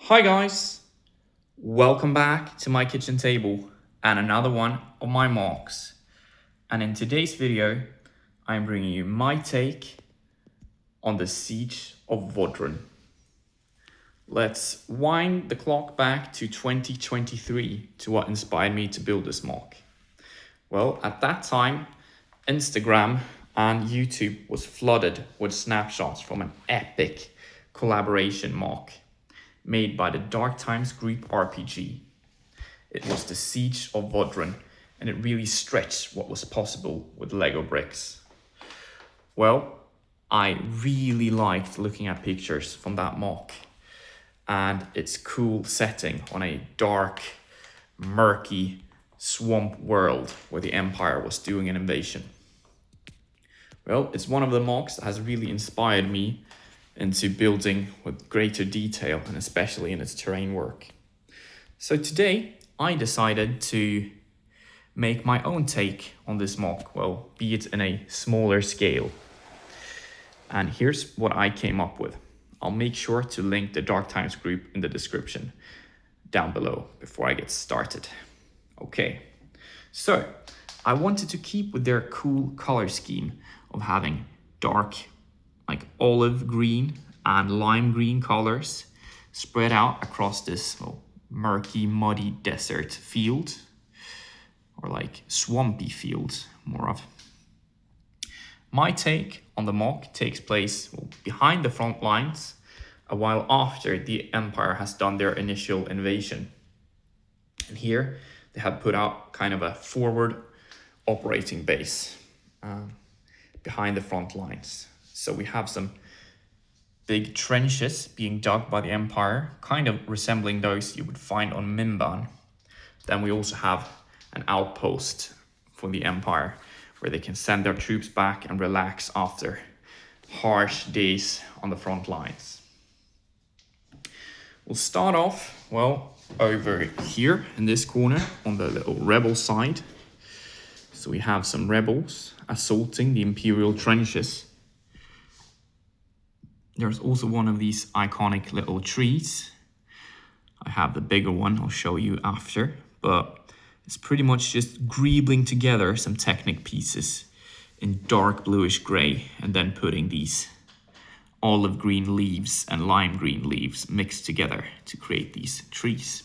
Hi guys, welcome back to my kitchen table and another one of my mocks. And in today's video, I'm bringing you my take on the Siege of VODRAN. Let's wind the clock back to 2023 to what inspired me to build this mock. Well, at that time, Instagram and YouTube was flooded with snapshots from an epic collaboration mock made by the darktimesgroup RPG. It was the Siege of VODRAN, and it really stretched what was possible with Lego bricks. Well, I really liked looking at pictures from that mock and its cool setting on a dark, murky swamp world where the Empire was doing an invasion. Well, it's one of the mocks that has really inspired me into building with greater detail and especially in its terrain work. So today I decided to make my own take on this mock, well, be it in a smaller scale. And here's what I came up with. I'll make sure to link the Dark Times group in the description down below before I get started. Okay, so I wanted to keep with their cool color scheme of having dark, like olive green and lime green colors spread out across this murky, muddy desert field, or like swampy field, more of. My take on the mock takes place behind the front lines, a while after the Empire has done their initial invasion. And here they have put out kind of a forward operating base behind the front lines. So we have some big trenches being dug by the Empire, kind of resembling those you would find on Mimban. Then we also have an outpost for the Empire where they can send their troops back and relax after harsh days on the front lines. We'll start off, well, over here in this corner on the little rebel side. So we have some rebels assaulting the Imperial trenches. There's also one of these iconic little trees. I have the bigger one, I'll show you after, but it's pretty much just greebling together some Technic pieces in dark bluish gray and then putting these olive green leaves and lime green leaves mixed together to create these trees.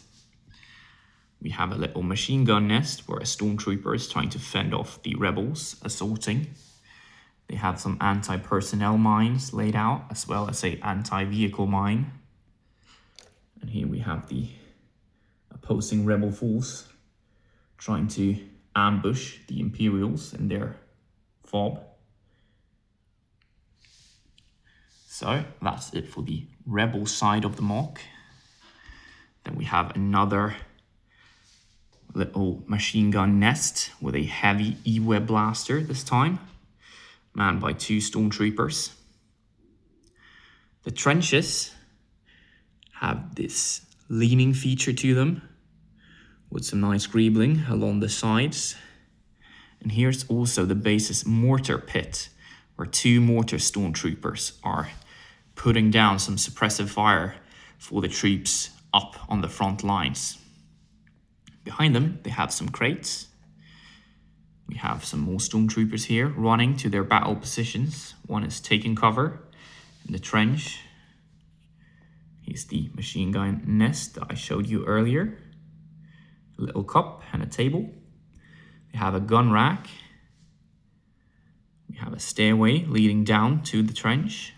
We have a little machine gun nest where a stormtrooper is trying to fend off the rebels assaulting. They have some anti-personnel mines laid out, as well as a anti-vehicle mine. And here we have the opposing rebel force trying to ambush the Imperials in their fob. So that's it for the rebel side of the mock. Then we have another little machine gun nest with a heavy E-web blaster this time, manned by 2 stormtroopers. The trenches have this leaning feature to them with some nice greebling along the sides. And here's also the base's mortar pit where 2 mortar stormtroopers are putting down some suppressive fire for the troops up on the front lines. Behind them, they have some crates. We have some more stormtroopers here running to their battle positions. One is taking cover in the trench. Here's the machine gun nest that I showed you earlier. A little cup and a table. They have a gun rack. We have a stairway leading down to the trench.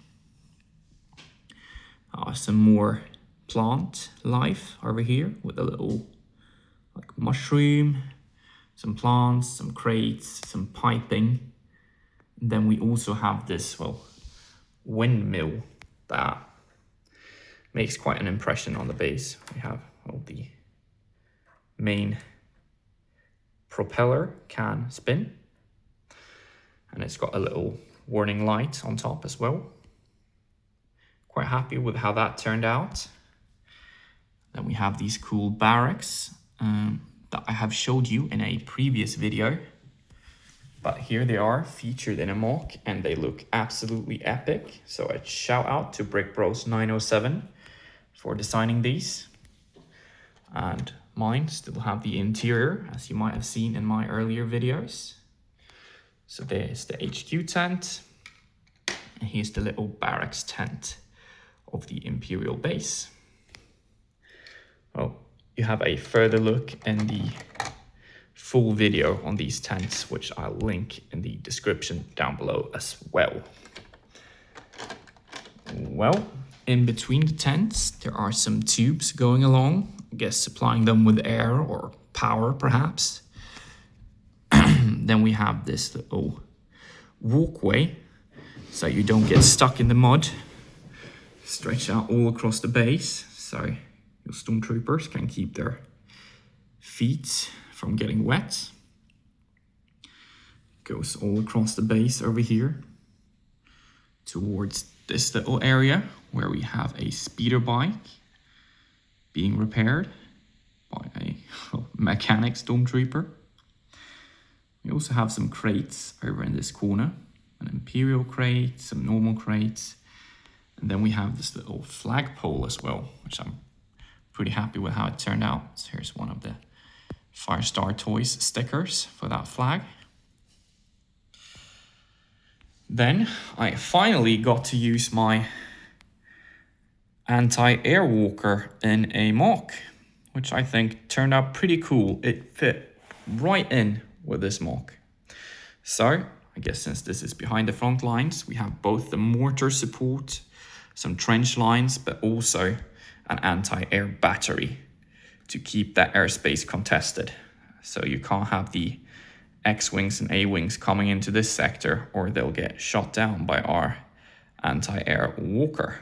Some more plant life over here with a little like mushroom, some plants, some crates, some piping. And then we also have this, windmill that makes quite an impression on the base. We have the main propeller can spin. And it's got a little warning light on top as well. Quite happy with how that turned out. Then we have these cool barracks that I have showed you in a previous video. But here they are featured in a mock and they look absolutely epic. So a shout out to Brick Bros 907 for designing these. And mine still have the interior, as you might have seen in my earlier videos. So there's the HQ tent, and here's the little barracks tent of the Imperial base. Well, you have a further look in the full video on these tents, which I'll link in the description down below as well. Well, in between the tents, there are some tubes going along, I guess supplying them with air or power perhaps. Then we have this little walkway so you don't get stuck in the mud. Stretch out all across the base so your stormtroopers can keep their feet from getting wet. Goes all across the base over here towards this little area where we have a speeder bike being repaired by a mechanic stormtrooper. We also have some crates over in this corner, an Imperial crate, some normal crates, and then we have this little flagpole as well, which I'm pretty happy with how it turned out. So here's one of the Firestar Toys stickers for that flag. Then I finally got to use my anti-air walker in a mock, which I think turned out pretty cool. It fit right in with this mock. So I guess since this is behind the front lines, we have both the mortar support, some trench lines, but also an anti-air battery to keep that airspace contested. So you can't have the X-Wings and A-Wings coming into this sector or they'll get shot down by our anti-air walker,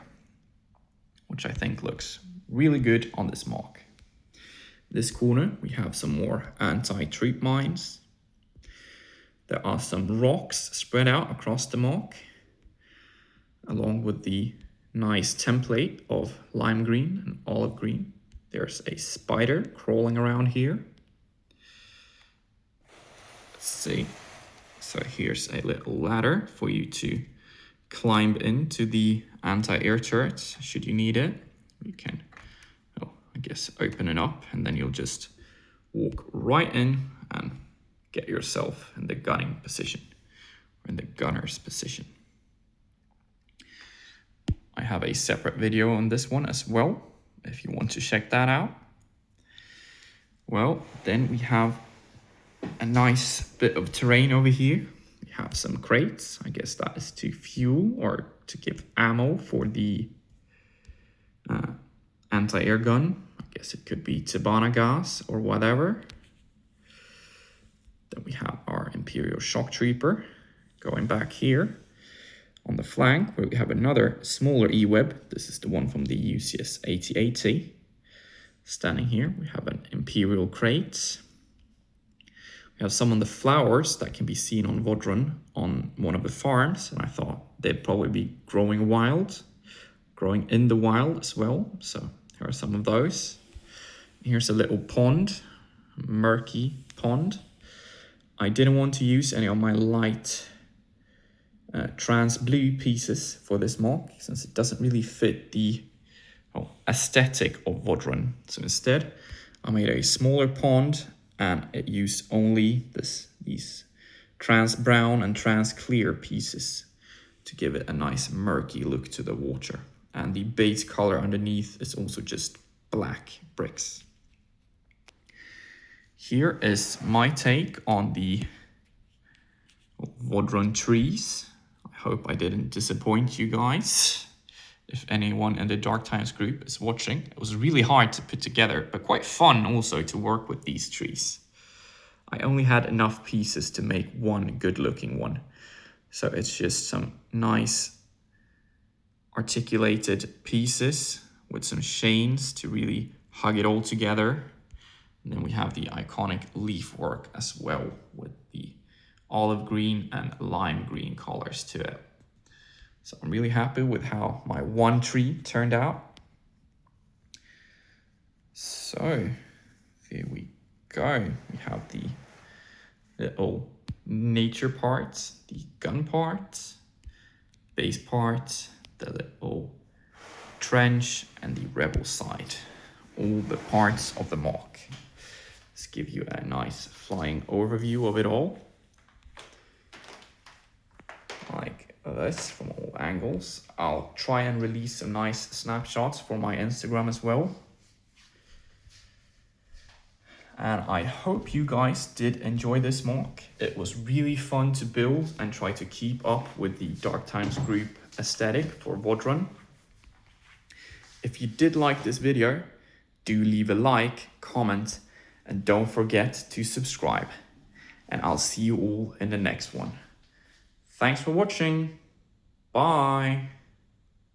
which I think looks really good on this mock. This corner, we have some more anti-troop mines. There are some rocks spread out across the mock, along with the nice template of lime green and olive green. There's a spider crawling around here. Let's see. So here's a little ladder for you to climb into the anti-air turrets should you need it. You can, I guess, open it up and then you'll just walk right in and get yourself in the gunning position, or in the gunner's position. I have a separate video on this one as well, if you want to check that out. Well, then we have a nice bit of terrain over here. We have some crates. I guess that is to fuel or to give ammo for the anti-air gun. I guess it could be Tabana gas or whatever. Then we have our Imperial shock trooper going back here on the flank, where we have another smaller E-web. This is the one from the UCS 8080. Standing here, we have an Imperial crate. We have some of the flowers that can be seen on Vodran on one of the farms, and I thought they'd probably be growing in the wild as well. So here are some of those. Here's a little pond, murky pond. I didn't want to use any of my light trans blue pieces for this mock, since it doesn't really fit the aesthetic of Vodran. So instead, I made a smaller pond and it used only these trans brown and trans clear pieces to give it a nice murky look to the water. And the base color underneath is also just black bricks. Here is my take on the Vodran trees. I hope I didn't disappoint you guys. If anyone in the Dark Times group is watching, it was really hard to put together, but quite fun also to work with these trees. I only had enough pieces to make one good looking one. So it's just some nice articulated pieces with some chains to really hug it all together. And then we have the iconic leaf work as well with the olive green and lime green colors to it. So I'm really happy with how my one tree turned out. So here we go. We have the little nature parts, the gun parts, base parts, the little trench and the rebel side. All the parts of the Moc. Let's give you a nice flying overview of it all. Like this from all angles. I'll try and release some nice snapshots for my Instagram as well. And I hope you guys did enjoy this Moc. It was really fun to build and try to keep up with the Dark Times group aesthetic for VODRAN. If you did like this video, do leave a like, comment, and don't forget to subscribe. And I'll see you all in the next one. Thanks for watching. Bye.